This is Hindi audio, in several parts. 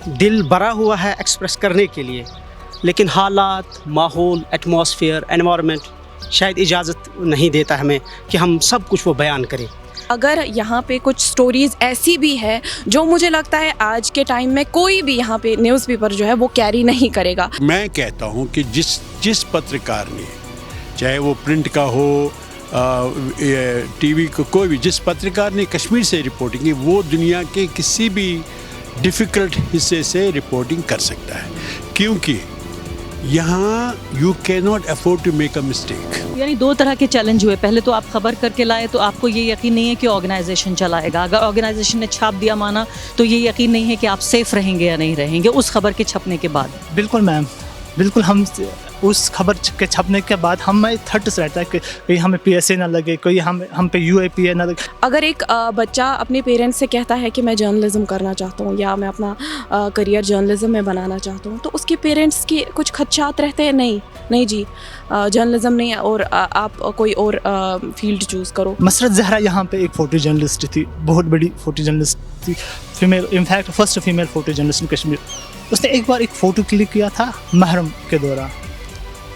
दिल भरा हुआ है एक्सप्रेस करने के लिए, लेकिन हालात, माहौल, एटमॉस्फेयर, एनवायरनमेंट शायद इजाज़त नहीं देता हमें कि हम सब कुछ वो बयान करें। अगर यहाँ पे कुछ स्टोरीज़ ऐसी भी है जो मुझे लगता है आज के टाइम में कोई भी यहाँ पे न्यूज़पेपर जो है वो कैरी नहीं करेगा। मैं कहता हूँ कि जिस पत्रकार ने, चाहे वो प्रिंट का हो, टीवी को, कोई भी, जिस पत्रकार ने कश्मीर से रिपोर्टिंग की, वो दुनिया के किसी भी डिफ़िकल्ट हिस्से से रिपोर्टिंग कर सकता है, क्योंकि यहाँ you can not afford to make a mistake. यानी दो तरह के चैलेंज हुए। पहले तो आप खबर करके लाए तो आपको ये यकीन नहीं है कि ऑर्गेनाइजेशन चलाएगा। अगर ऑर्गेनाइजेशन ने छाप दिया माना तो ये यकीन नहीं है कि आप सेफ रहेंगे या नहीं रहेंगे उस खबर के छपने के बाद। बिल्कुल मैम, बिल्कुल। हम उस खबर के छपने के बाद हमें थर्ट से रहता है कि कहीं हमें PSA ना लगे, कोई हम पे UAPA ना लगे। अगर एक बच्चा अपने पेरेंट्स से कहता है कि मैं जर्नलिज्म करना चाहता हूँ या मैं अपना करियर जर्नलिज्म में बनाना चाहता हूँ, तो उसके पेरेंट्स के कुछ खदशात रहते हैं, नहीं जी जर्नलिज्म नहीं है और आप कोई और फील्ड चूज़ करो। मसरत ज़हरा यहाँ पे एक फ़ोटो जर्नलिस्ट थी, बहुत बड़ी फ़ोटो जर्नलिस्ट थी, female, in fact first female photo journalist इन कश्मीर। उसने एक बार एक फ़ोटो क्लिक किया था महरम के दौरान।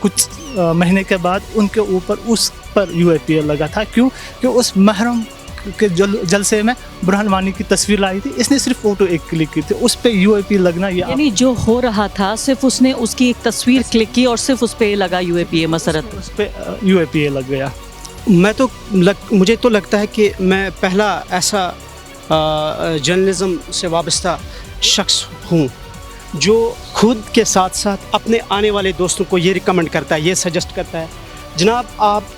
कुछ महीने के बाद उनके ऊपर उस पर UAPA लगा था। क्यों? कि उस महरम के जलसे में बुरहान वानी की तस्वीर लाई थी, इसने सिर्फ फ़ोटो एक क्लिक की थी, उस पर UAPA लगना। यानी जो हो रहा था सिर्फ उसने उसकी एक तस्वीर क्लिक की और सिर्फ उस पर लगा UAPA। मसरत उस पर UAPA लग गया। मुझे तो लगता है कि मैं पहला ऐसा जर्नलिज़म से वाबस्ता शख्स हूँ जो खुद के साथ साथ अपने आने वाले दोस्तों को ये रिकमेंड करता है, ये सजेस्ट करता है, जनाब आप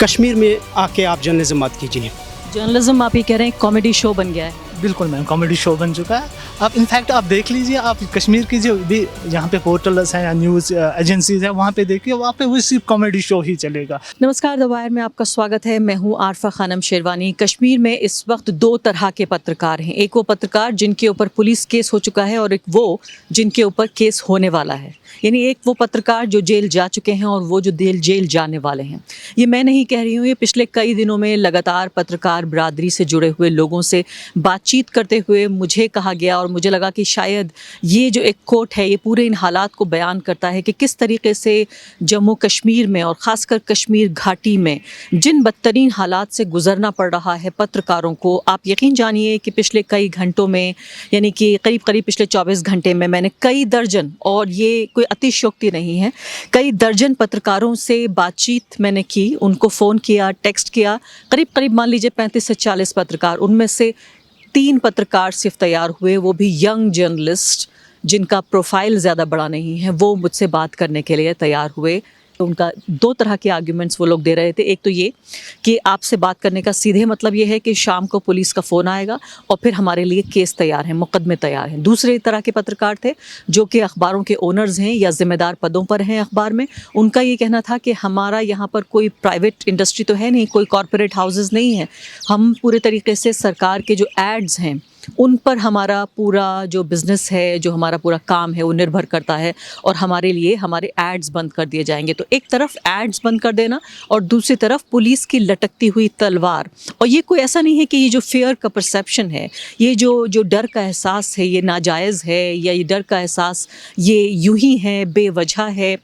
कश्मीर में आके आप जर्नलिज्म मत कीजिए। जर्नलिज्म आप ये कह रहे हैं कॉमेडी शो बन गया है। बिल्कुल मैम, कॉमेडी शो बन चुका है। आप इनफैक्ट आप देख लीजिए, आप कश्मीर की जो भी यहाँ पे पोर्टल्स हैं या न्यूज़ एजेंसीज हैं, वहाँ पे देखिए, वहाँ पे वो सिर्फ कॉमेडी शो ही चलेगा। नमस्कार, द वायर में आपका स्वागत है। मैं हूँ आरफा खानम शेरवानी। कश्मीर में इस वक्त दो तरह के पत्रकार हैं। एक वो पत्रकार जिनके ऊपर पुलिस केस हो चुका है और एक वो जिनके ऊपर केस होने वाला है। यानी एक वो पत्रकार जो जेल जा चुके हैं और वो जो जेल जाने वाले हैं। ये मैं नहीं कह रही हूँ, ये पिछले कई दिनों में लगातार पत्रकार बरादरी से जुड़े हुए लोगों से बातचीत करते हुए मुझे कहा गया और मुझे लगा कि शायद ये जो एक कोट है ये पूरे इन हालात को बयान करता है कि किस तरीके से जम्मू कश्मीर में और ख़ासकर कश्मीर घाटी में जिन बदतरीन हालात से गुजरना पड़ रहा है पत्रकारों को। आप यकीन जानिए कि पिछले कई घंटों में, यानी कि करीब पिछले 24 घंटे में मैंने कई दर्जन, और ये कोई अतिशयोक्ति नहीं है, कई दर्जन पत्रकारों से बातचीत मैंने की, उनको फ़ोन किया, टेक्स्ट किया। करीब मान लीजिए 35 से 40 पत्रकार, उनमें से 3 पत्रकार सिर्फ तैयार हुए, वो भी यंग जर्नलिस्ट जिनका प्रोफाइल ज़्यादा बड़ा नहीं है, वो मुझसे बात करने के लिए तैयार हुए। तो उनका दो तरह के आर्ग्यूमेंट्स वो लोग दे रहे थे। एक तो ये कि आपसे बात करने का सीधे मतलब ये है कि शाम को पुलिस का फ़ोन आएगा और फिर हमारे लिए केस तैयार है, मुकदमे तैयार हैं। दूसरे तरह के पत्रकार थे जो कि अखबारों के ओनर्स हैं या ज़िम्मेदार पदों पर हैं अखबार में। उनका ये कहना था कि हमारा यहाँ पर कोई प्राइवेट इंडस्ट्री तो है नहीं, कोई कॉरपोरेट हाउसेस नहीं है, हम पूरे तरीके से सरकार के जो एड्स हैं उन पर हमारा पूरा जो बिज़नेस है, जो हमारा पूरा काम है वो निर्भर करता है और हमारे लिए हमारे एड्स बंद कर दिए जाएंगे। तो एक तरफ एड्स बंद कर देना और दूसरी तरफ पुलिस की लटकती हुई तलवार। और ये कोई ऐसा नहीं है कि ये जो फेयर का परसेप्शन है, ये जो डर का एहसास है, ये नाजायज़ है या ये डर का एहसास ये यूं ही है, बेवजह है।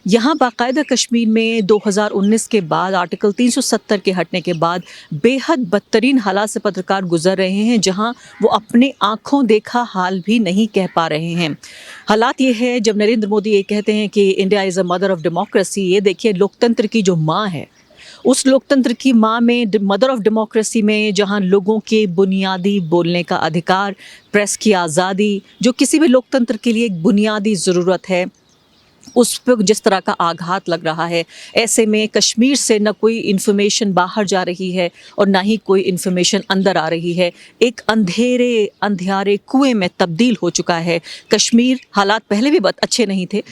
यहाँ बाकायदा कश्मीर में 2019 के बाद आर्टिकल 370 के हटने के बाद बेहद बदतरीन हालात से पत्रकार गुजर रहे हैं, जहाँ वो अपने आँखों देखा हाल भी नहीं कह पा रहे हैं। हालात ये है, जब नरेंद्र मोदी ये कहते हैं कि India is a mother of democracy, ये देखिए लोकतंत्र की जो माँ है, उस लोकतंत्र की माँ में, मदर ऑफ डेमोक्रेसी में, जहाँ लोगों के बुनियादी बोलने का अधिकार, प्रेस की आज़ादी, जो किसी भी लोकतंत्र के लिए एक बुनियादी ज़रूरत है, उस पर जिस तरह का आघात लग रहा है, ऐसे में कश्मीर से न कोई इन्फॉर्मेशन बाहर जा रही है और ना ही कोई इन्फॉर्मेशन अंदर आ रही है। एक अंधेरे कुएं में तब्दील हो चुका है कश्मीर। हालात पहले भी बहुत अच्छे नहीं थे,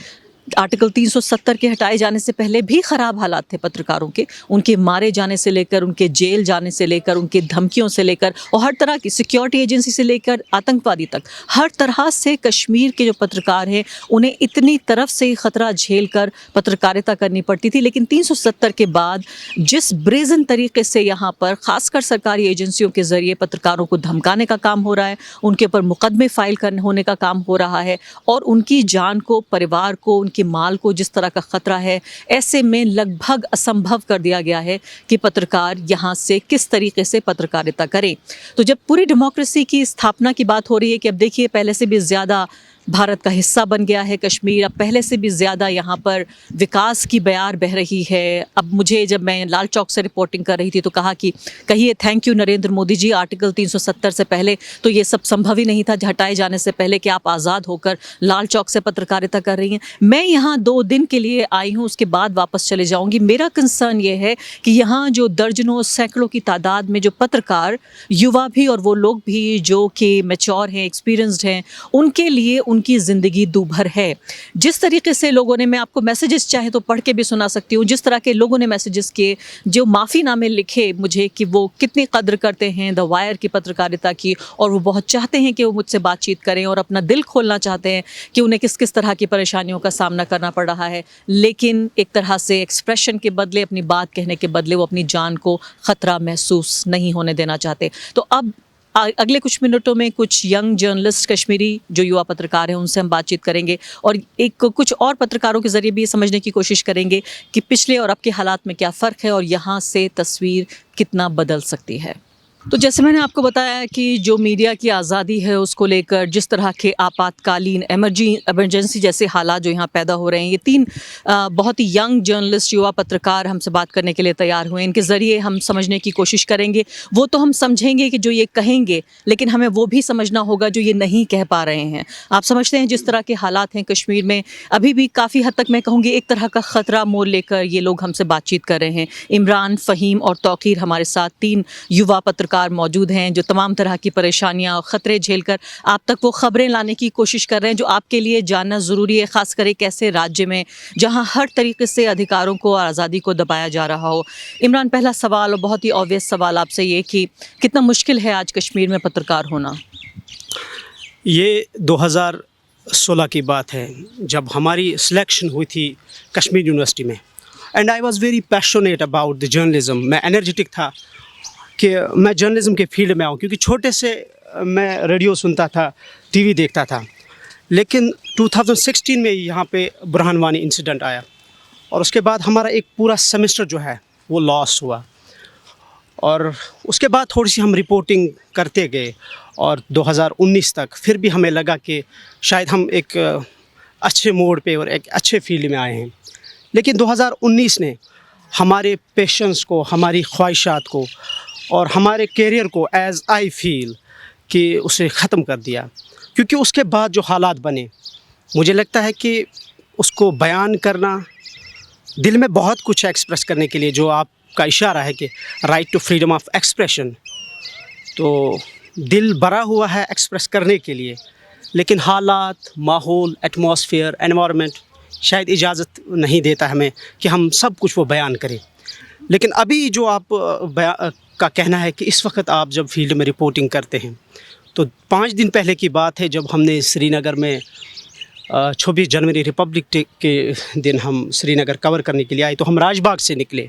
आर्टिकल 370 के हटाए जाने से पहले भी ख़राब हालात थे पत्रकारों के, उनके मारे जाने से लेकर, उनके जेल जाने से लेकर, उनके धमकियों से लेकर और हर तरह की सिक्योरिटी एजेंसी से लेकर आतंकवादी तक, हर तरह से कश्मीर के जो पत्रकार हैं उन्हें इतनी तरफ से ख़तरा झेल कर पत्रकारिता करनी पड़ती थी। लेकिन 370 के बाद जिस ब्रेजन तरीके से यहाँ पर ख़ासकर सरकारी एजेंसियों के ज़रिए पत्रकारों को धमकाने का काम हो रहा है, उनके ऊपर मुकदमे फ़ाइल करने होने का काम हो रहा है और उनकी जान को, परिवार को, उनके माल को जिस तरह का ख़तरा है, ऐसे में लगभग असंभव कर दिया गया है कि पत्रकार यहाँ से किस तरीके से पत्रकारिता करें। तो जब पूरी डेमोक्रेसी की स्थापना की बात हो रही है कि अब देखिए पहले से भी ज़्यादा भारत का हिस्सा बन गया है कश्मीर, अब पहले से भी ज़्यादा यहाँ पर विकास की बयार बह रही है। अब मुझे जब मैं लाल चौक से रिपोर्टिंग कर रही थी तो कहा कि कहिए thank you Narendra Modi ji, article 370 से पहले तो ये सब संभव ही नहीं था, हटाए जाने से पहले कि आप आज़ाद होकर लाल चौक से पत्रकारिता कर रही हैं। मैं यहाँ 2 दिन के लिए आई हूँ, उसके बाद वापस चले जाऊँगी। मेरा कंसर्न ये है कि यहाँ जो दर्जनों सैकड़ों की तादाद में जो पत्रकार, युवा भी और वो लोग भी जो कि मैच्योर हैं, एक्सपीरियंस्ड हैं, उनके लिए उनकी ज़िंदगी दूभर है। जिस तरीके से लोगों ने, मैं आपको मैसेजेस चाहे तो पढ़ के भी सुना सकती हूँ, जिस तरह के लोगों ने मैसेजेस किए, जो माफ़ीनामे लिखे मुझे कि वो कितनी कद्र करते हैं द वायर की पत्रकारिता की और वो बहुत चाहते हैं कि वो मुझसे बातचीत करें और अपना दिल खोलना चाहते हैं कि उन्हें किस किस तरह की परेशानियों का सामना करना पड़ रहा है, लेकिन एक तरह से एक्सप्रेशन के बदले, अपनी बात कहने के बदले वो अपनी जान को ख़तरा महसूस नहीं होने देना चाहते। तो अब अगले कुछ मिनटों में कुछ यंग जर्नलिस्ट कश्मीरी जो युवा पत्रकार हैं उनसे हम बातचीत करेंगे और एक कुछ और पत्रकारों के ज़रिए भी ये समझने की कोशिश करेंगे कि पिछले और अब के हालात में क्या फ़र्क है और यहाँ से तस्वीर कितना बदल सकती है। तो जैसे मैंने आपको बताया कि जो मीडिया की आज़ादी है उसको लेकर जिस तरह के आपातकालीन एमरजेंसी जैसे हालात जो यहाँ पैदा हो रहे हैं, ये 3 बहुत ही यंग जर्नलिस्ट, युवा पत्रकार हमसे बात करने के लिए तैयार हुए। इनके ज़रिए हम समझने की कोशिश करेंगे। वो तो हम समझेंगे कि जो ये कहेंगे, लेकिन हमें वो भी समझना होगा जो ये नहीं कह पा रहे हैं। आप समझते हैं जिस तरह के हालात हैं कश्मीर में, अभी भी काफ़ी हद तक मैं कहूँगी एक तरह का ख़तरा मोल लेकर ये लोग हमसे बातचीत कर रहे हैं। इमरान, फ़हीम और तौक़ीर हमारे साथ 3 युवा पत्रकार मौजूद हैं जो तमाम तरह की परेशानियां और ख़तरे झेलकर आप तक वो ख़बरें लाने की कोशिश कर रहे हैं जो आपके लिए जानना ज़रूरी है, ख़ासकर एक ऐसे राज्य में जहां हर तरीके से अधिकारों को और आज़ादी को दबाया जा रहा हो। इमरान, पहला सवाल और बहुत ही ऑब्वियस सवाल आपसे ये कि कितना मुश्किल है आज कश्मीर में पत्रकार होना? ये 2016 की बात है जब हमारी सिलेक्शन हुई थी कश्मीर यूनिवर्सिटी में, and I was very passionate about the journalism. मैं एनर्जेटिक था कि मैं जर्नलिज़म के फील्ड में आऊँ, क्योंकि छोटे से मैं रेडियो सुनता था, टीवी देखता था। लेकिन 2016 में यहाँ पे बुरहान वानी इंसिडेंट आया और उसके बाद हमारा एक पूरा सेमेस्टर जो है वो लॉस हुआ और उसके बाद थोड़ी सी हम रिपोर्टिंग करते गए और 2019 तक फिर भी हमें लगा कि शायद हम एक अच्छे मोड़ पे और एक अच्छे फील्ड में आए हैं। लेकिन 2019 ने हमारे पेशेंस को, हमारी ख्वाहिशात को और हमारे करियर को एज़ आई फील कि उसे ख़त्म कर दिया, क्योंकि उसके बाद जो हालात बने, मुझे लगता है कि उसको बयान करना, दिल में बहुत कुछ है एक्सप्रेस करने के लिए, जो आपका इशारा है कि right to freedom of expression, तो दिल भरा हुआ है एक्सप्रेस करने के लिए, लेकिन हालात, माहौल, एटमॉस्फेयर, एनवायरनमेंट शायद इजाज़त नहीं देता हमें कि हम सब कुछ वो बयान करें। लेकिन अभी जो आप का कहना है कि इस वक्त आप जब फील्ड में रिपोर्टिंग करते हैं, तो 5 दिन पहले की बात है जब हमने श्रीनगर में 26 जनवरी रिपब्लिक डे के दिन हम श्रीनगर कवर करने के लिए आए, तो हम राजबाग से निकले।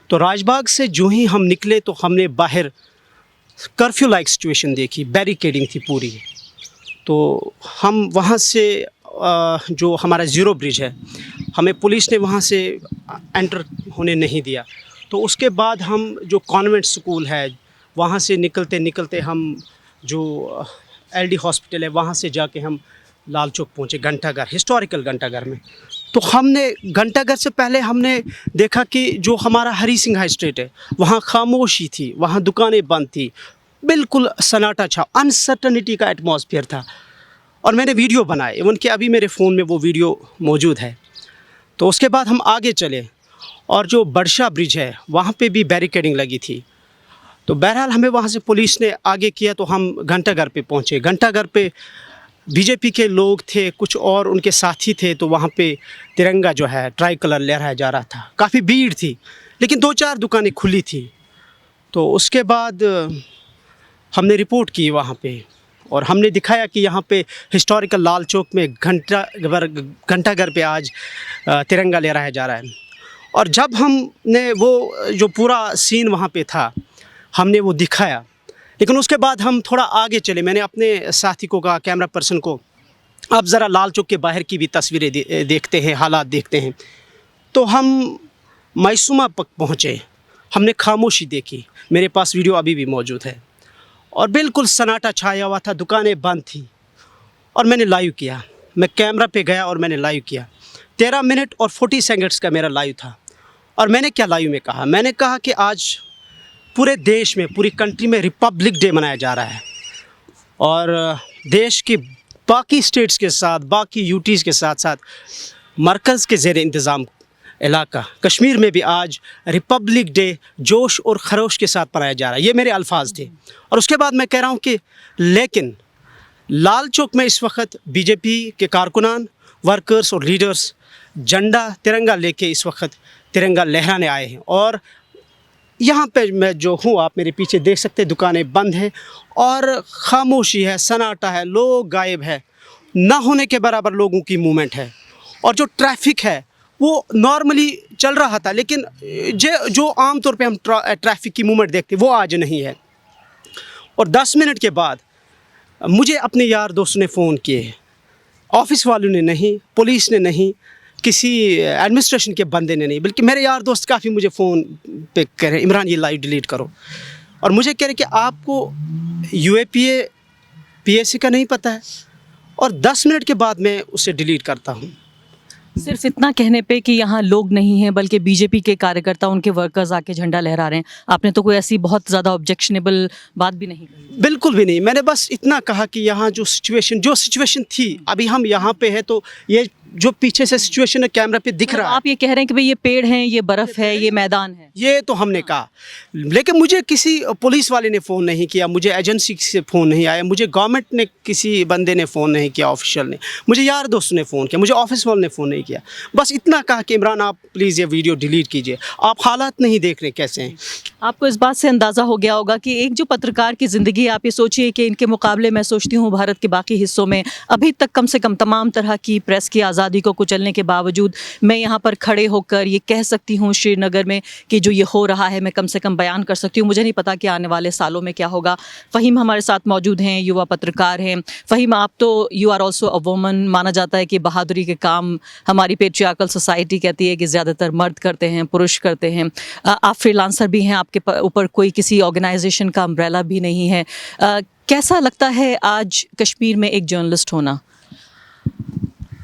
तो राजबाग से जो ही हम निकले तो हमने बाहर कर्फ्यू लाइक सिचुएशन देखी, बैरिकेडिंग थी पूरी। तो हम वहाँ से जो हमारा ज़ीरो ब्रिज है, हमें पुलिस ने वहाँ से एंटर होने नहीं दिया। तो उसके बाद हम जो कॉन्वेंट स्कूल है वहाँ से निकलते निकलते हम जो एलडी हॉस्पिटल है वहाँ से जाके हम लाल चौक पहुँचे, घंटाघर, हिस्टोरिकल घंटाघर में। तो हमने घंटाघर से पहले हमने देखा कि जो हमारा हरी सिंह हाई स्ट्रीट है वहाँ खामोशी थी, वहाँ दुकानें बंद थी, बिल्कुल सन्नाटा था, अनसर्टनिटी का एटमॉस्फेयर था। और मैंने वीडियो बनाए, इवन कि अभी मेरे फ़ोन में वो वीडियो मौजूद है। तो उसके बाद हम आगे चले और जो बड़शा ब्रिज है वहाँ पे भी बैरिकेडिंग लगी थी। तो बहरहाल हमें वहाँ से पुलिस ने आगे किया तो हम घंटाघर पे पहुँचे। घंटाघर पे बीजेपी के लोग थे, कुछ और उनके साथी थे, तो वहाँ पे तिरंगा जो है ट्राई कलर लहराया जा रहा था। काफ़ी भीड़ थी, लेकिन 2-4 दुकानें खुली थी। तो उसके बाद हमने रिपोर्ट की वहाँ पे, और हमने दिखाया कि यहाँ पे हिस्टोरिकल लाल चौक में घंटाघर पे आज तिरंगा लहराया जा रहा है। और जब हमने वो जो पूरा सीन वहाँ पे था, हमने वो दिखाया, लेकिन उसके बाद हम थोड़ा आगे चले। मैंने अपने साथी को कहा, कैमरा पर्सन को, आप ज़रा लाल चौक के बाहर की भी तस्वीरें देखते हैं, हालात देखते हैं। तो हम मैसूमा तक पहुँचे, हमने खामोशी देखी। मेरे पास वीडियो अभी भी मौजूद है, और बिल्कुल सन्नाटा छाया हुआ था, दुकानें बंद थी। और मैंने लाइव किया, मैं कैमरा पे गया और मैंने लाइव किया। 13 मिनट और 40 सेकंड्स का मेरा लाइव था। और मैंने क्या लाइव में कहा, मैंने कहा कि आज पूरे देश में, पूरी कंट्री में रिपब्लिक डे मनाया जा रहा है, और देश की बाकी स्टेट्स के साथ, बाकी यूटीज़ के साथ साथ मरकज़ के ज़ेर इंतज़ाम इलाका कश्मीर में भी आज रिपब्लिक डे जोश और खरोश के साथ मनाया जा रहा है। ये मेरे अल्फाज थे। और उसके बाद मैं कह रहा हूँ कि लेकिन लाल चौक में इस वक्त बीजेपी के कारकुनान, वर्कर्स और लीडर्स झंडा तिरंगा लेके इस वक्त तिरंगा लहराने आए हैं। और यहाँ पे मैं जो हूँ, आप मेरे पीछे देख सकते हैं, दुकानें बंद हैं और खामोशी है, सन्नाटा है, लोग गायब है, ना होने के बराबर लोगों की मूवमेंट है। और जो ट्रैफिक है वो नॉर्मली चल रहा था, लेकिन जो आम तौर पे हम ट्रैफिक की मूवमेंट देखते वो आज नहीं है। और 10 मिनट के बाद मुझे अपने यार दोस्तों ने फ़ोन किए, ऑफिस वालों ने नहीं, पुलिस ने नहीं, किसी एडमिनिस्ट्रेशन के बंदे ने नहीं, बल्कि मेरे यार दोस्त काफ़ी मुझे फ़ोन पे कह रहे, इमरान ये लाइव डिलीट करो। और मुझे कह रहे कि आपको UAPA PAC का नहीं पता है। और 10 मिनट के बाद मैं उसे डिलीट करता हूँ। सिर्फ इतना कहने पे कि यहाँ लोग नहीं हैं, बल्कि बीजेपी के कार्यकर्ता, उनके वर्कर्स आके झंडा लहरा रहे हैं, आपने तो कोई ऐसी बहुत ज़्यादा ऑब्जेक्शनेबल बात भी नहीं कही? बिल्कुल भी नहीं। मैंने बस इतना कहा कि यहाँ जो सिचुएशन थी, अभी हम यहाँ पे है, तो ये जो पीछे से सिचुएशन है कैमरा पे दिख रहा है। आप ये कह रहे हैं कि भाई ये पेड़ हैं, ये बर्फ़ है, ये मैदान है, ये तो हमने कहा, लेकिन मुझे किसी पुलिस वाले ने फ़ोन नहीं किया, मुझे एजेंसी से फ़ोन नहीं आया, मुझे गवर्नमेंट ने किसी बंदे ने फ़ोन नहीं किया, ऑफिशियल ने, मुझे यार दोस्तों ने फ़ोन किया, मुझे ऑफिस वाले ने फ़ोन नहीं किया। बस इतना कहा कि इमरान आप प्लीज़ ये वीडियो डिलीट कीजिए, आप हालात नहीं देख रहे कैसे हैं। आपको इस बात से अंदाज़ा हो गया होगा कि एक जो पत्रकार की ज़िंदगी, आप ये सोचिए कि इनके मुकाबले मैं सोचती हूँ भारत के बाकी हिस्सों में अभी तक कम से कम तमाम तरह की प्रेस की आज़ादी को कुचलने के बावजूद मैं यहाँ पर खड़े होकर ये कह सकती हूँ श्रीनगर में कि जो ये हो रहा है मैं कम से कम बयान कर सकती हूँ। मुझे नहीं पता कि आने वाले सालों में क्या होगा। फ़हीम हमारे साथ मौजूद हैं, युवा पत्रकार हैं। फ़हीम, आप तो you are also a woman, माना जाता है कि बहादुरी के काम हमारी पेट्रियार्कल सोसाइटी कहती है कि ज़्यादातर मर्द करते हैं, पुरुष करते हैं। आप फ्रीलांसर भी हैं, आपके ऊपर कोई किसी ऑर्गेनाइजेशन का अम्ब्रेला भी नहीं है। कैसा लगता है आज कश्मीर में एक जर्नलिस्ट होना?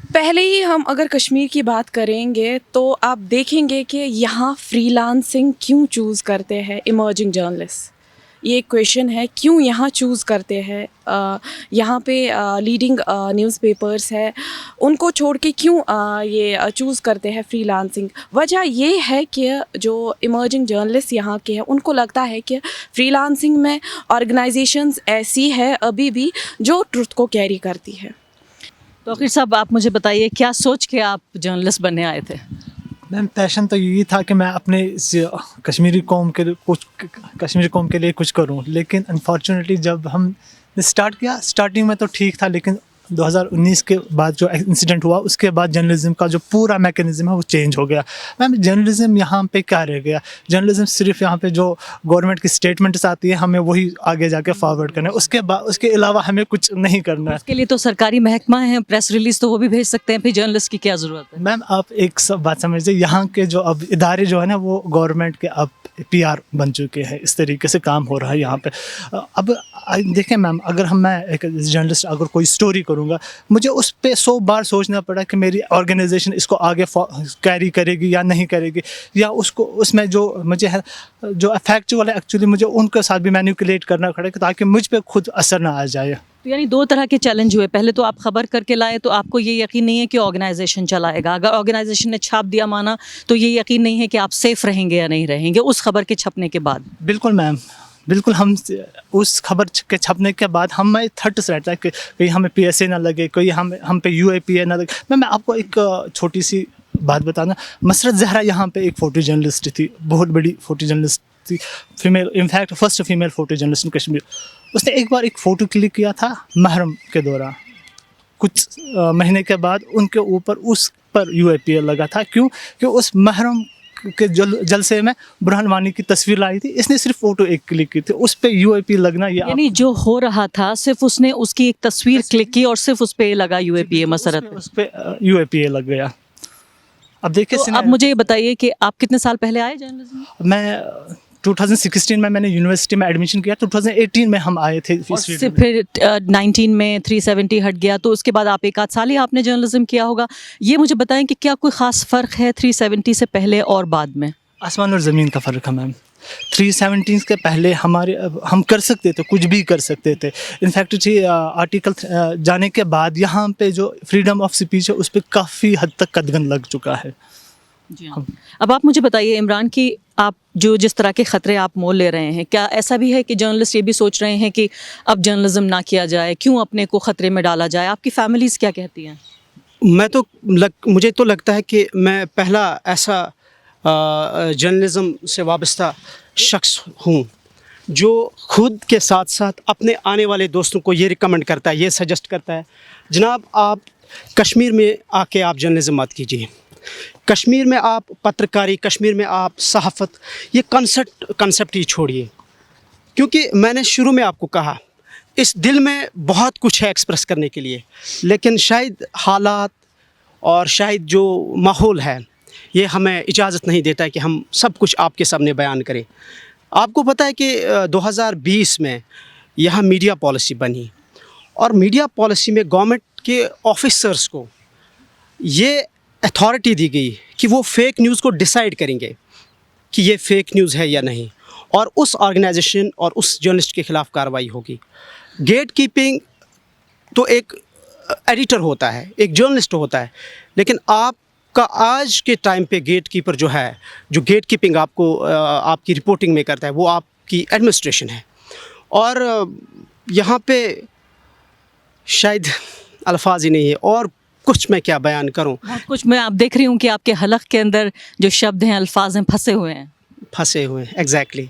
पहले ही हम अगर कश्मीर की बात करेंगे तो आप देखेंगे कि यहाँ फ्रीलांसिंग क्यों चूज़ करते हैं इमर्जिंग जर्नलिस्ट। ये एक क्वेश्चन है, क्यों यहाँ चूज़ करते हैं। यहाँ पे लीडिंग न्यूज़पेपर्स है, उनको छोड़ के क्यों ये चूज़ करते हैं फ्रीलांसिंग। वजह ये है कि जो इमर्जिंग जर्नलिस्ट यहाँ के हैं उनको लगता है कि फ्रीलांसिंग में ऑर्गेनाइजेशंस ऐसी है अभी भी जो ट्रुथ को कैरी करती है। तो आखिर साहब आप मुझे बताइए, क्या सोच के आप जर्नलिस्ट बनने आए थे? मैम पैशन तो यही था कि मैं अपने कश्मीरी कौम के लिए कुछ करूं, लेकिन अनफॉर्चुनेटली जब हम स्टार्ट किया, स्टार्टिंग में तो ठीक था, लेकिन 2019 के बाद जो इंसिडेंट हुआ उसके बाद जर्नलिज्म का जो पूरा मैकेनिज्म है वो चेंज हो गया। मैम जर्नलिज्म यहाँ पे क्या रह गया? जर्नलिज्म सिर्फ यहाँ पे जो गवर्नमेंट की स्टेटमेंट्स आती है हमें वही आगे जाके फॉरवर्ड करना है, उसके अलावा हमें कुछ नहीं करना है। उसके लिए तो सरकारी महकमा है, प्रेस रिलीज तो वो भी भेज सकते हैं, फिर जर्नलिस्ट की क्या ज़रूरत है? मैम आप एक सब बात समझिए, यहाँ के जो अब इदारे जो है ना वो गवर्नमेंट के अब PR बन चुके हैं, इस तरीके से काम हो रहा है यहाँ पे। अब देखें मैम, अगर मैं एक जर्नलिस्ट अगर कोई स्टोरी करूँगा, मुझे उस पर 100 बार सोचना पड़ा कि मेरी ऑर्गेनाइजेशन इसको आगे कैरी करेगी या नहीं करेगी, या उसको उसमें जो मुझे है जो फैक्चुअल है एक्चुअली मुझे उनके साथ भी मैनिपुलेट करना पड़ेगा ताकि मुझ पे खुद असर ना आ जाए। तो यानी 2 तरह के चैलेंज हुए। पहले तो आप खबर करके लाए तो आपको ये यकीन नहीं है कि ऑर्गेनाइजेशन चलाएगा, अगर ऑर्गेनाइजेशन ने छाप दिया माना तो ये यकीन नहीं है कि आप सेफ रहेंगे या नहीं रहेंगे उस खबर के छपने के बाद। बिल्कुल मैम, बिल्कुल हम उस खबर के छपने के बाद हमें थर्ट रहता है कि कहीं हमें PSA ना लगे, कोई हम पे UAPA ना लगे। मैं आपको एक छोटी सी बात बताना, मसरत ज़हरा यहाँ पे एक फ़ोटो जर्नलिस्ट थी, बहुत बड़ी फ़ोटो जर्नलिस्ट थी, female, in fact first female photo journalist इन कश्मीर। उसने एक बार एक फ़ोटो क्लिक किया था महरम के दौरान। कुछ महीने के बाद उनके ऊपर उस पर UAPA लगा था। क्यों? कि उस महरम के जलसे में बुरहान वानी की तस्वीर लाई थी, इसने सिर्फ फ़ोटो एक क्लिक की थी, उस पर UAPA लगना ये यानी जो हो रहा था सिर्फ उसने उसकी एक तस्वीर क्लिक की और सिर्फ उस पे लगा UAPA मसरत। उस पर UAPA लग गया। अब देखिए तो अब मुझे ये बताइए कि आप कितने साल पहले आए जर्नलिज्म में? मैं 2016 में मैंने यूनिवर्सिटी में एडमिशन किया, 2018 में हम आए थे। और से फिर 19 में 370 हट गया, तो उसके बाद आप एक आध साल ही आपने जर्नलिज्म किया होगा। ये मुझे बताएं कि क्या कोई ख़ास फ़र्क है 370 से पहले और बाद में? आसमान और ज़मीन का फ़र्क है मैम। 370 के पहले हम कर सकते थे, कुछ भी कर सकते थे। इनफैक्ट आर्टिकल जाने के बाद यहाँ पे जो फ्रीडम ऑफ स्पीच है उस पर काफ़ी हद तक कदगन लग चुका है। जी हाँ। अब आप मुझे बताइए इमरान कि आप जो जिस तरह के ख़तरे आप मोल ले रहे हैं, क्या ऐसा भी है कि जर्नलिस्ट ये भी सोच रहे हैं कि अब जर्नलिज्म ना किया जाए, क्यों अपने को ख़तरे में डाला जाए? आपकी फैमिलीज़ क्या कहती हैं? मुझे तो लगता है कि मैं पहला ऐसा जर्नलिज़म से वाबस्ता शख्स हूँ जो खुद के साथ साथ अपने आने वाले दोस्तों को ये रिकमेंड करता है, ये सजेस्ट करता है, जनाब आप कश्मीर में आके आप जर्नलिज़म मत कीजिए, कश्मीर में आप पत्रकारी, कश्मीर में आप सहाफ़त, ये कंसेप्ट ही छोड़िए। क्योंकि मैंने शुरू में आपको कहा इस दिल में बहुत कुछ है एक्सप्रेस करने के लिए, लेकिन शायद हालात और शायद जो माहौल है ये हमें इजाज़त नहीं देता है कि हम सब कुछ आपके सामने बयान करें। आपको पता है कि 2020 में यहाँ मीडिया पॉलिसी बनी और मीडिया पॉलिसी में गवर्नमेंट के ऑफिसर्स को ये अथॉरिटी दी गई कि वो फेक न्यूज़ को डिसाइड करेंगे कि ये फेक न्यूज़ है या नहीं, और उस ऑर्गेनाइजेशन और उस जर्नलिस्ट के ख़िलाफ़ कार्रवाई होगी। गेट कीपिंग तो एक एडिटर होता है, एक जर्नलिस्ट होता है, लेकिन आपका आज के टाइम पे गेट कीपर जो है, जो गेट कीपिंग आपको आपकी रिपोर्टिंग में करता है, वो आपकी एडमिनिस्ट्रेशन है। और यहाँ पे शायद अल्फाज ही नहीं है और कुछ मैं क्या बयान करूं। बहुत कुछ मैं आप देख रही हूँ कि आपके हलक के अंदर जो शब्द हैं, अल्फाज हैं, फंसे हुए हैं। एग्जैक्टली।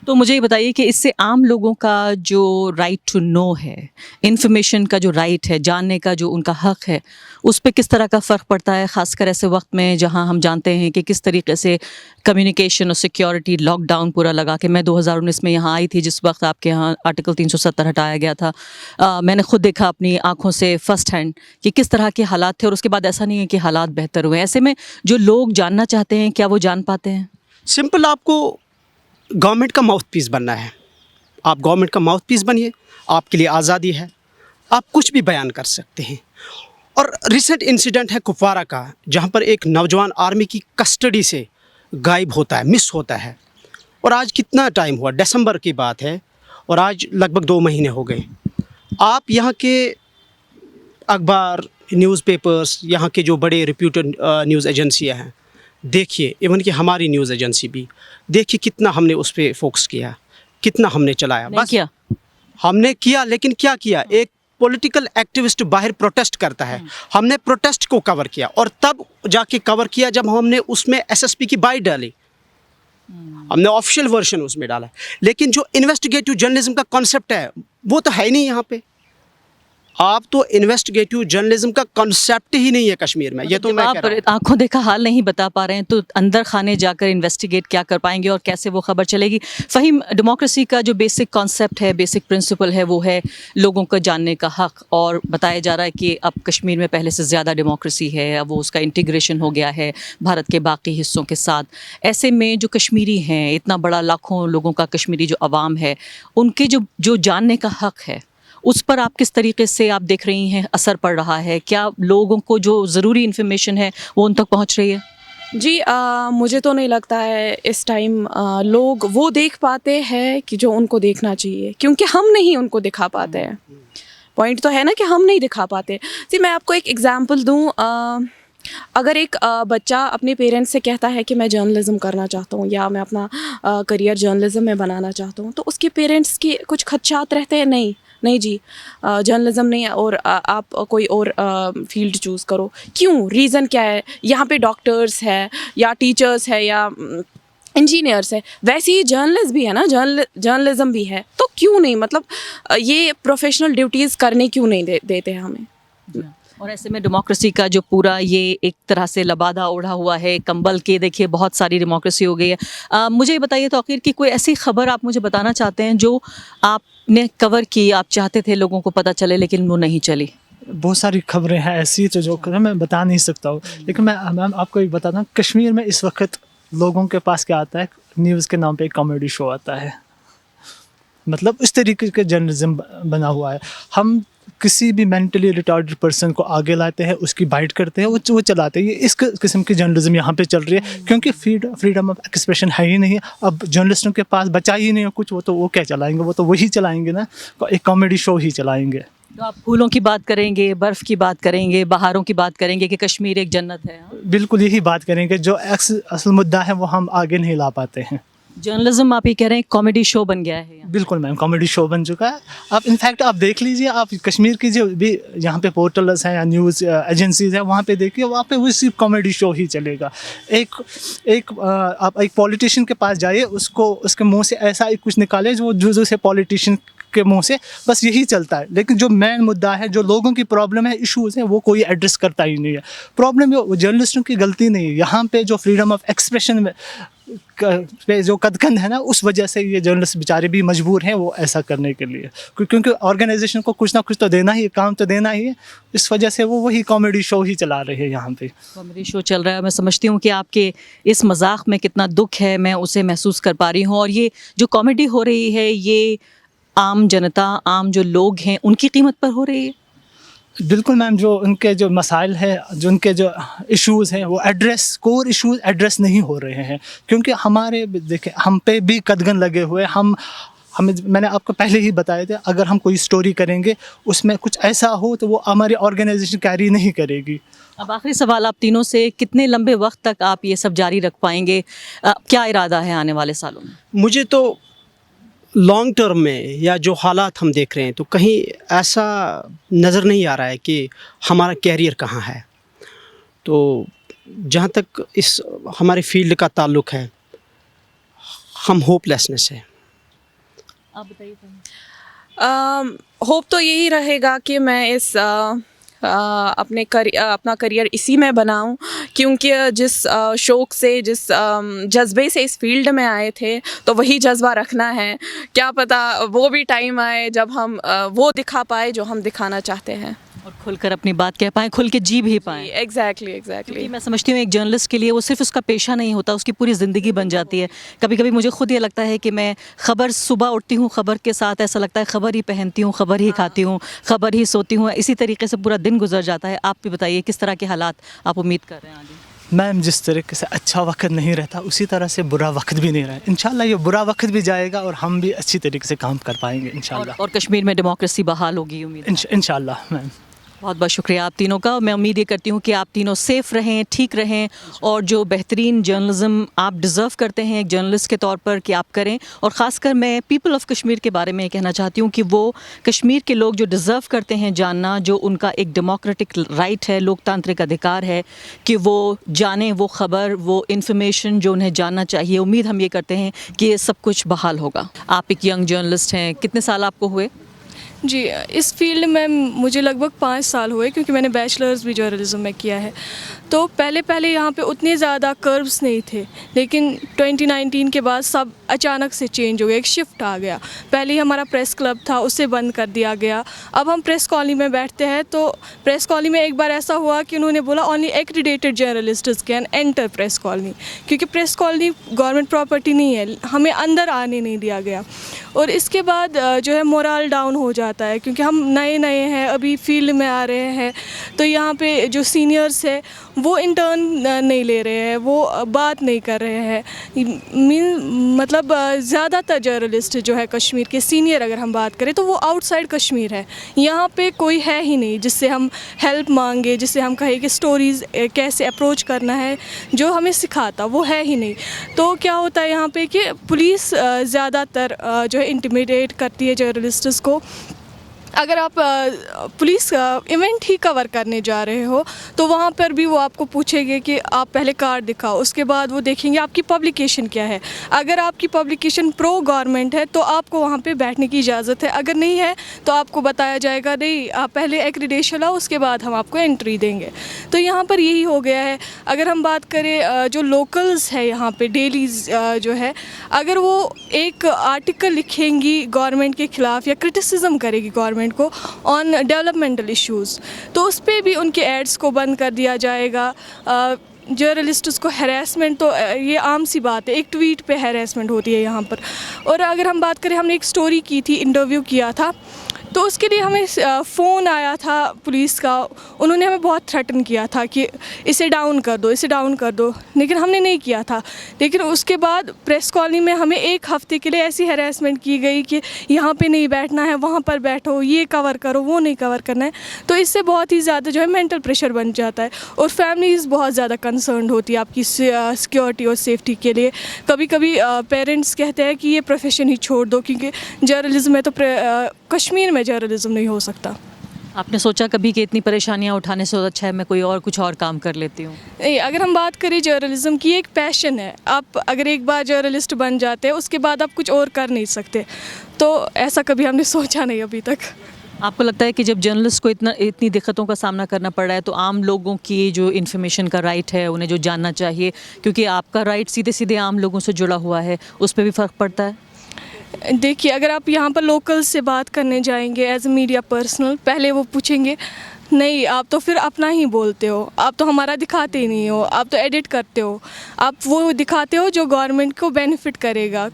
तो मुझे ये बताइए कि इससे आम लोगों का जो राइट टू नो है, इन्फॉर्मेशन का जो राइट है, जानने का जो उनका हक है, उस पे किस तरह का फ़र्क पड़ता है, ख़ासकर ऐसे वक्त में जहां हम जानते हैं कि किस तरीके से कम्युनिकेशन और सिक्योरिटी लॉकडाउन पूरा लगा के। मैं 2019 में यहाँ आई थी जिस वक्त आपके यहाँ आर्टिकल 370 हटाया गया था। मैंने खुद देखा अपनी आँखों से फ़र्स्ट हैंड कि किस तरह के हालात थे, और उसके बाद ऐसा नहीं है कि हालात बेहतर हुए। ऐसे में जो लोग जानना चाहते हैं, क्या वो जान पाते हैं? सिंपल, आपको गवर्नमेंट का माउथ पीस बनना है, आप गवर्नमेंट का माउथ पीस बनिए, आपके लिए आज़ादी है, आप कुछ भी बयान कर सकते हैं। और रिसेंट इंसिडेंट है कुपवारा का, जहां पर एक नौजवान आर्मी की कस्टडी से गायब होता है, मिस होता है, और आज कितना टाइम हुआ, दिसंबर की बात है, और आज लगभग 2 महीने हो गए। आप यहाँ के अखबार, न्यूज़पेपर्स, यहाँ के जो बड़े रिप्यूटेड न्यूज़ एजेंसियाँ हैं, देखिए, इवन कि हमारी न्यूज़ एजेंसी भी देखिए कितना हमने उस पर फोकस किया, कितना हमने चलाया। बस किया हमने किया, लेकिन क्या किया, एक पॉलिटिकल एक्टिविस्ट बाहर प्रोटेस्ट करता है, हमने प्रोटेस्ट को कवर किया, और तब जाके कवर किया जब हमने उसमें SSP की बाइट डाली, हमने ऑफिशियल वर्जन उसमें डाला। लेकिन जो इन्वेस्टिगेटिव जर्नलिज्म का कॉन्सेप्ट है वो तो है ही नहीं यहाँ पे। आप तो इन्वेस्टिगेटिव जर्नलिज्म का कॉन्सेप्ट ही नहीं है कश्मीर में। ये तो मैं कह रहा हूं। आप आंखों देखा हाल नहीं बता पा रहे हैं, तो अंदर खाने जाकर इन्वेस्टिगेट क्या कर पाएंगे और कैसे वो खबर चलेगी? फ़हीम, डेमोक्रेसी का जो बेसिक कॉन्सेप्ट है, बेसिक प्रिंसिपल है, वो है लोगों को जानने का हक, और बताया जा रहा है कि अब कश्मीर में पहले से ज़्यादा डेमोक्रेसी है, अब वो उसका इंटीग्रेशन हो गया है भारत के बाकी हिस्सों के साथ। ऐसे में जो कश्मीरी हैं, इतना बड़ा लाखों लोगों का कश्मीरी जो अवाम है, उनके जो जानने का हक है, उस पर आप किस तरीके से आप देख रही हैं असर पड़ रहा है? क्या लोगों को जो ज़रूरी इन्फॉर्मेशन है वो उन तक पहुंच रही है? जी, मुझे तो नहीं लगता है इस टाइम लोग वो देख पाते हैं कि जो उनको देखना चाहिए, क्योंकि हम नहीं उनको दिखा पाते हैं। पॉइंट तो है ना कि हम नहीं दिखा पाते। जी, मैं आपको एक एग्ज़ाम्पल दूँ। अगर एक बच्चा अपने पेरेंट्स से कहता है कि मैं जर्नलिज़्म करना चाहता हूँ या मैं अपना करियर जर्नलिज़्म में बनाना चाहता हूँ, तो उसके पेरेंट्स के कुछ खदशात रहते हैं, नहीं नहीं जी जर्नलिज़्म नहीं है और आप कोई और फील्ड चूज़ करो। क्यों? रीज़न क्या है? यहाँ पे डॉक्टर्स है या टीचर्स है या इंजीनियर्स है, वैसे ही जर्नलिस्ट भी है ना, जर्नलिज़्म भी है, तो क्यों नहीं, मतलब ये प्रोफेशनल ड्यूटीज़ करने क्यों नहीं देते हैं हमें? और ऐसे में डेमोक्रेसी का जो पूरा ये एक तरह से लबादा ओढ़ा हुआ है कंबल के, देखिए बहुत सारी डेमोक्रेसी हो गई है। मुझे ये बताइए तो आखिर की कोई ऐसी खबर आप मुझे बताना चाहते हैं जो आपने कवर की, आप चाहते थे लोगों को पता चले लेकिन वो नहीं चली? बहुत सारी खबरें हैं ऐसी तो जो मैं बता नहीं सकता हूँ, लेकिन मैं मैम आपको एक बताता हूँ, कश्मीर में इस वक्त लोगों के पास क्या आता है, न्यूज़ के नाम पे एक कॉमेडी शो आता है। मतलब इस तरीके के जर्नलिज्म बना हुआ है। हम किसी भी मेंटली रिटार्डेड पर्सन को आगे लाते हैं, उसकी बाइट करते हैं, वो चलाते हैं। ये इस किस्म की जर्नलिज्म यहाँ पे चल रही है, क्योंकि फ्रीडम ऑफ एक्सप्रेशन है ही नहीं। अब जर्नलिस्टों के पास बचा ही नहीं है कुछ, वो क्या चलाएंगे, वो तो वही चलाएंगे ना, एक कॉमेडी शो ही चलाएंगे। तो आप फूलों की बात करेंगे, बर्फ़ की बात करेंगे, बहारों की बात करेंगे कि कश्मीर एक जन्नत है। बिल्कुल यही बात करेंगे, जो असल मुद्दा है वो हम आगे नहीं ला पाते हैं। जर्नलिज्म आप ये कह रहे हैं कॉमेडी शो बन गया है यहाँ? बिल्कुल मैम, कॉमेडी शो बन चुका है। आप इनफैक्ट आप देख लीजिए, आप कश्मीर की जो भी यहाँ पे पोर्टल्स हैं या न्यूज़ एजेंसीज हैं, वहाँ पे देखिए, वहाँ पे वो सिर्फ कॉमेडी शो ही चलेगा। आप एक पॉलिटिशियन के पास जाइए, उसके मुंह से ऐसा ही कुछ निकाले जो से पॉलिटिशियन के मुंह से बस यही चलता है, लेकिन जो मेन मुद्दा है, जो लोगों की प्रॉब्लम है, इश्यूज़ हैं, वो कोई एड्रेस करता ही नहीं है। प्रॉब्लम वो जर्नलिस्टों की गलती नहीं है, यहाँ पे जो फ्रीडम ऑफ एक्सप्रेशन में पे जो कदकंद है ना, उस वजह से ये जर्नलिस्ट बेचारे भी मजबूर हैं वो ऐसा करने के लिए, क्योंकि ऑर्गेनाइजेशन को कुछ ना कुछ तो देना ही, काम तो देना ही है। इस वजह से वो वही कॉमेडी शो ही चला रहे हैं यहाँ पे। कॉमेडी शो चल रहा है। मैं समझती हूँ कि आपके इस मजाक में कितना दुख है, मैं उसे महसूस कर पा रही हूँ। और ये जो कॉमेडी हो रही है, ये आम जनता, आम जो लोग हैं, उनकी कीमत पर हो रही है। बिल्कुल मैम, जो उनके जो मसाइल है, जो उनके जो इश्यूज़ हैं, वो कोर इश्यूज़ एड्रेस नहीं हो रहे हैं, क्योंकि हमारे देखें हम पे भी कदगन लगे हुए। हमें मैंने आपको पहले ही बताया था, अगर हम कोई स्टोरी करेंगे उसमें कुछ ऐसा हो तो वो हमारी ऑर्गेनाइजेशन कैरी नहीं करेगी। अब आखिरी सवाल आप तीनों से, कितने लंबे वक्त तक आप ये सब जारी रख पाएंगे? क्या इरादा है आने वाले सालों में? मुझे तो लॉन्ग टर्म में या जो हालात हम देख रहे हैं, तो कहीं ऐसा नज़र नहीं आ रहा है कि हमारा कैरियर कहाँ है। तो जहाँ तक इस हमारे फील्ड का ताल्लुक़ है, हम होपलेसनेस है। आप बताइए। होप तो यही रहेगा कि मैं इस अपना करियर इसी में बनाऊं, क्योंकि जिस शौक़ से, जिस जज्बे से इस फील्ड में आए थे, तो वही जज्बा रखना है। क्या पता वो भी टाइम आए जब हम वो दिखा पाए जो हम दिखाना चाहते हैं, और खुलकर अपनी बात कह पाएँ, खुल के जी भी पाएँ। एग्जैक्टली। मैं समझती हूँ एक जर्नलिस्ट के लिए वो सिर्फ उसका पेशा नहीं होता, उसकी पूरी ज़िंदगी बन जाती है। कभी कभी मुझे खुद ये लगता है कि मैं ख़बर, सुबह उठती हूँ खबर के साथ, ऐसा लगता है खबर ही पहनती हूँ, खबर ही खाती हूँ, खबर ही सोती हूँ, इसी तरीके से पूरा दिन गुजर जाता है। आप भी बताइए किस तरह के हालात आप उम्मीद कर रहे हैं आगे? मैम, जिस तरीके से अच्छा वक्त नहीं रहता, उसी तरह से बुरा वक्त भी नहीं रहा। इंशाल्लाह ये बुरा वक्त भी जाएगा और हम भी अच्छी तरीके से काम कर पाएंगे इंशाल्लाह। और कश्मीर में डेमोक्रेसी बहाल होगी, उम्मीद। इंशाल्लाह मैम। बहुत बहुत शुक्रिया आप तीनों का। मैं उम्मीद ये करती हूँ कि आप तीनों सेफ़ रहें, ठीक रहें, और जो बेहतरीन जर्नलिज़्म आप डिज़र्व करते हैं एक जर्नलिस्ट के तौर पर, कि आप करें। और ख़ासकर मैं पीपल ऑफ कश्मीर के बारे में कहना चाहती हूँ कि वो कश्मीर के लोग जो डिज़र्व करते हैं जानना, जो उनका एक डेमोक्रेटिक राइट है, लोकतांत्रिक अधिकार है कि वो जानें वो ख़बर, वो इन्फॉर्मेशन जो उन्हें जानना चाहिए। उम्मीद हम ये करते हैं कि ये सब कुछ बहाल होगा। आप एक यंग जर्नलिस्ट हैं, कितने साल आपको हुए? जी, इस फील्ड में मुझे लगभग 5 साल हुए, क्योंकि मैंने बैचलर्स भी जर्नलिज्म में किया है। तो पहले यहाँ पे उतने ज़्यादा कर्व्स नहीं थे, लेकिन 2019 के बाद सब अचानक से चेंज हो गया, एक शिफ्ट आ गया। पहले ही हमारा प्रेस क्लब था, उसे बंद कर दिया गया। अब हम प्रेस कॉलोनी में बैठते हैं, तो प्रेस कॉलोनी में एक बार ऐसा हुआ कि उन्होंने बोला only accredited journalists can enter press colony, क्योंकि प्रेस कॉलोनी गवर्नमेंट प्रॉपर्टी नहीं है, हमें अंदर आने नहीं दिया गया। और इसके बाद जो है मोरल डाउन हो जाता है, क्योंकि हम नए हैं, अभी फील्ड में आ रहे हैं। तो यहाँ पे जो सीनियर्स है वो इंटर्न नहीं ले रहे हैं, वो बात नहीं कर रहे हैं। मतलब मतलब ज़्यादातर जर्नलिस्ट जो है कश्मीर के सीनियर अगर हम बात करें तो वो आउटसाइड कश्मीर है। यहाँ पे कोई है ही नहीं जिससे हम हेल्प मांगे, जिससे हम कहें कि स्टोरीज़ कैसे अप्रोच करना है, जो हमें सिखाता वो है ही नहीं। तो क्या होता है यहाँ पे कि पुलिस ज़्यादातर जो है इंटिमिडेट करती है जर्नलिस्ट्स को। अगर आप पुलिस इवेंट ही कवर करने जा रहे हो तो वहाँ पर भी वो आपको पूछेंगे कि आप पहले कार्ड दिखाओ, उसके बाद वो देखेंगे आपकी पब्लिकेशन क्या है। अगर आपकी पब्लिकेशन प्रो गवर्नमेंट है तो आपको वहाँ पे बैठने की इजाज़त है, अगर नहीं है तो आपको बताया जाएगा नहीं आप पहले एक्रीडेशन लाओ उसके बाद हम आपको एंट्री देंगे। तो यहाँ पर यही हो गया है। अगर हम बात करें जो लोकल्स है यहाँ पे डेली जो है, अगर वो एक आर्टिकल लिखेंगी गवर्नमेंट के ख़िलाफ़ या क्रिटिसिज्म करेगी गवर्नमेंट को ऑन डेवलपमेंटल इश्यूज़ तो उस पर भी उनके एड्स को बंद कर दिया जाएगा। जर्नलिस्ट्स को हैरेसमेंट तो ये आम सी बात है, एक ट्वीट पे हैरेसमेंट होती है यहाँ पर। और अगर हम बात करें, हमने एक स्टोरी की थी, इंटरव्यू किया था, तो उसके लिए हमें फ़ोन आया था पुलिस का। उन्होंने हमें बहुत थ्रेटन किया था कि इसे डाउन कर दो, इसे डाउन कर दो, लेकिन हमने नहीं किया था। लेकिन उसके बाद प्रेस कॉलोनी में हमें एक हफ़्ते के लिए ऐसी हैरेसमेंट की गई कि यहाँ पे नहीं बैठना है, वहाँ पर बैठो, ये कवर करो, वो नहीं कवर करना है। तो इससे बहुत ही ज़्यादा जो है मेंटल प्रेशर बन जाता है और फैमिलीज़ बहुत ज़्यादा कंसर्न होती है आपकी सिक्योरिटी और सेफ्टी के लिए। कभी कभी पेरेंट्स कहते हैं कि ये प्रोफेशन ही छोड़ दो क्योंकि जर्नलिज्म में तो कश्मीर में जर्नलिज्म नहीं हो सकता। आपने सोचा कभी कि इतनी परेशानियां उठाने से अच्छा है मैं कोई और कुछ और काम कर लेती हूँ? नहीं, अगर हम बात करें जर्नलिज्म की, एक पैशन है। आप अगर एक बार जर्नलिस्ट बन जाते हैं उसके बाद आप कुछ और कर नहीं सकते। तो ऐसा कभी हमने सोचा नहीं अभी तक। आपको लगता है कि जब जर्नलिस्ट को इतनी दिक्कतों का सामना करना पड़ रहा है तो आम लोगों की जो इन्फॉर्मेशन का राइट है, उन्हें जो जानना चाहिए, क्योंकि आपका राइट सीधे सीधे आम लोगों से जुड़ा हुआ है, उस पर भी फ़र्क पड़ता है? देखिए, अगर आप यहाँ पर लोकल से बात करने जाएंगे एज ए मीडिया पर्सनल, पहले वो पूछेंगे नहीं आप तो फिर अपना ही बोलते हो, आप तो हमारा दिखाते ही नहीं हो, आप तो एडिट करते हो, आप वो दिखाते हो जो गवर्नमेंट को बेनिफिट करेगा।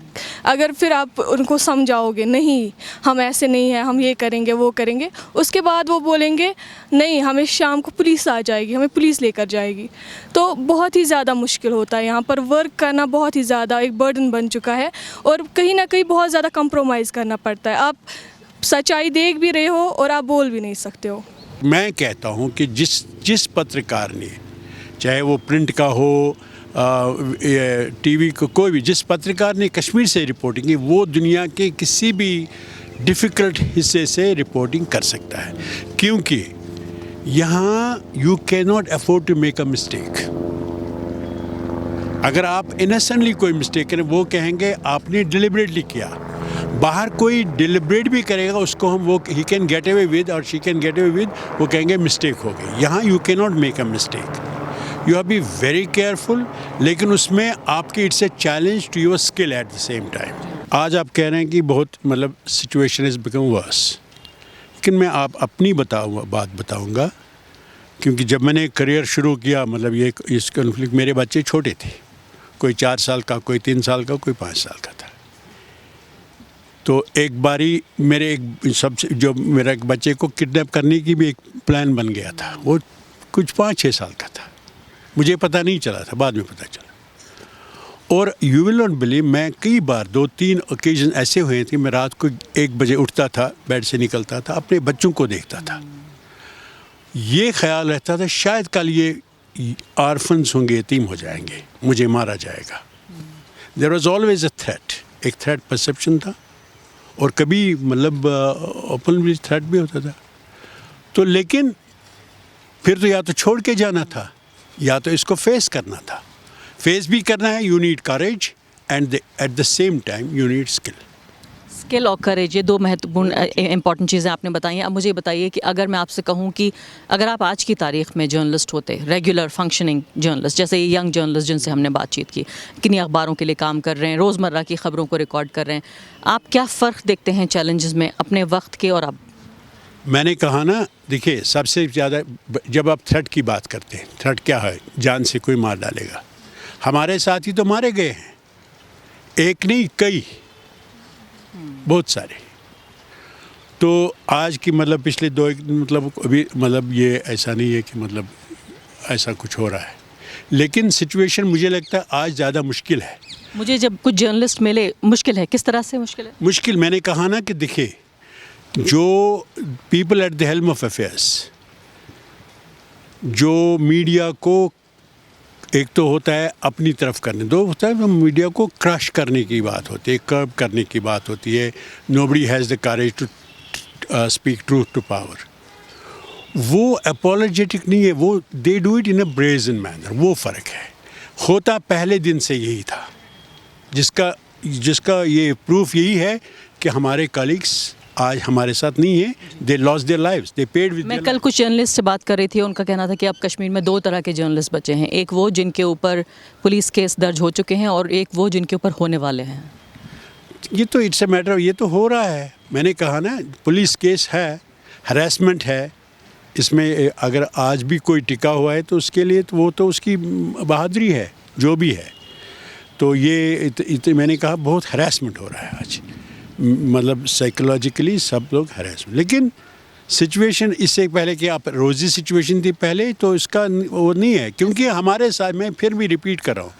अगर फिर आप उनको समझाओगे नहीं हम ऐसे नहीं हैं, हम ये करेंगे वो करेंगे, उसके बाद वो बोलेंगे नहीं हमें शाम को पुलिस आ जाएगी, हमें पुलिस लेकर जाएगी। तो बहुत ही ज़्यादा मुश्किल होता है यहाँ पर वर्क करना, बहुत ही ज़्यादा एक बर्डन बन चुका है और कहीं ना कहीं बहुत ज़्यादा कंप्रोमाइज़ करना पड़ता है। आप सच्चाई देख भी रहे हो और आप बोल भी नहीं सकते हो। मैं कहता हूं कि जिस पत्रकार ने, चाहे वो प्रिंट का हो, टीवी को, कोई भी, जिस पत्रकार ने कश्मीर से रिपोर्टिंग की वो दुनिया के किसी भी डिफ़िकल्ट हिस्से से रिपोर्टिंग कर सकता है, क्योंकि यहाँ you can not afford to make a mistake. अगर आप इनोसेंटली कोई मिस्टेक करें वो कहेंगे आपने डिलिबरेटली किया। बाहर कोई डिलिबरेट भी करेगा उसको हम वो ही कैन गेट अवे विद और she can get away with, वो कहेंगे मिस्टेक हो गई। यहाँ you can not make a mistake, you have be very careful, लेकिन उसमें आपकी it's a challenge to your skill at the same time. आज आप कह रहे हैं कि बहुत मतलब सिचुएशन इज़ बिकम वर्स, लेकिन मैं आप अपनी बात बताऊँगा, क्योंकि जब मैंने करियर शुरू किया, मतलब ये इस कॉन्फ्लिक्ट, मेरे बच्चे छोटे थे, कोई 4 साल का, कोई 3 साल का, कोई 5 साल का था। तो एक बारी मेरे मेरा एक बच्चे को किडनैप करने की भी एक प्लान बन गया था। वो कुछ 5-6 साल का था, मुझे पता नहीं चला था, बाद में पता चला। और यू विल नॉट बिलीव, मैं कई बार 2-3 ओकेजन ऐसे हुए थे, मैं रात को 1 बजे उठता था, बेड से निकलता था, अपने बच्चों को देखता था, ये ख्याल रहता था शायद कल ये आर्फन्स होंगे, यतीम हो जाएंगे, मुझे मारा जाएगा। There was always a threat, एक थ्रेट परसेप्शन था, और कभी मतलब ओपन थ्रेट भी होता था। तो लेकिन फिर तो या तो छोड़ के जाना था या तो इसको फेस करना था। फेस भी करना है, you need courage, and eight the same time you need skill और करेज, ये 2 महत्वपूर्ण इंपॉर्टेंट चीज़ें आपने बताई हैं। अब मुझे बताइए कि अगर मैं आपसे कहूँ कि अगर आप आज की तारीख में जर्नलिस्ट होते, रेगुलर फंक्शनिंग जर्नलिस्ट, जैसे ये यंग जर्नलिस्ट जिनसे हमने बातचीत की, किन्हीं अखबारों के लिए काम कर रहे हैं, रोज़मर्रा की ख़बरों को रिकॉर्ड कर रहे हैं, आप क्या फ़र्क देखते हैं चैलेंजेस में अपने वक्त के और अब? मैंने कहा ना, देखिए सबसे ज़्यादा जब आप थ्रेट की बात करते हैं, थ्रेट क्या है? जान से कोई मार डालेगा। हमारे साथी तो मारे गए हैं, एक नहीं कई, बहुत सारे। तो आज की मतलब पिछले 2 मतलब अभी मतलब ये ऐसा नहीं है कि मतलब ऐसा कुछ हो रहा है, लेकिन सिचुएशन मुझे लगता है आज ज़्यादा मुश्किल है। मुझे जब कुछ जर्नलिस्ट मिले, मुश्किल है, किस तरह से मुश्किल है? मुश्किल मैंने कहा ना कि देखिए, जो people at the helm of affairs, जो मीडिया को एक तो होता है अपनी तरफ करने दो, होता है मीडिया को क्रश करने की बात होती है, कर्ब करने की बात होती है, nobody has the courage to speak truth to power. वो अपोलोजेटिक नहीं है, वो they do it in a brazen manner, वो फ़र्क है। होता पहले दिन से यही था, जिसका ये प्रूफ यही है कि हमारे कलीग्स आज हमारे साथ नहीं है, they lost their lives, they paid with. मैं कल कुछ जर्नलिस्ट से बात कर रही थी, उनका कहना था कि अब कश्मीर में 2 तरह के जर्नलिस्ट बचे हैं, एक वो जिनके ऊपर पुलिस केस दर्ज हो चुके हैं और एक वो जिनके ऊपर होने वाले हैं। ये तो इट्स अ मैटर, ये तो हो रहा है। मैंने कहा ना, पुलिस केस है, हरासमेंट है, इसमें अगर आज भी कोई टिका हुआ है तो उसके लिए तो वो तो उसकी बहादुरी है, जो भी है। तो ये मैंने कहा बहुत हरासमेंट हो रहा है आज, मतलब साइकोलॉजिकली सब लोग हरासमेंट। लेकिन सिचुएशन इससे पहले कि आप रोज़ी सिचुएशन थी पहले, तो इसका वो नहीं है, क्योंकि हमारे साथ, मैं फिर भी रिपीट कर रहा हूँ,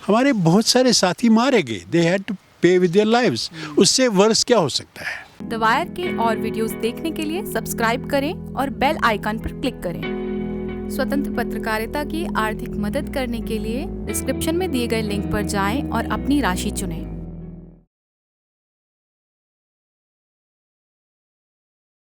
हमारे बहुत सारे साथी मारे गए, दे हैड टू पे विद देयर लाइव्स। उससे वर्स क्या हो सकता है? द वायर के और वीडियोस देखने के लिए सब्सक्राइब करें और बेल आइकन पर क्लिक करें। स्वतंत्र पत्रकारिता की आर्थिक मदद करने के लिए डिस्क्रिप्शन में दिए गए लिंक पर जाएं और अपनी राशि चुनें।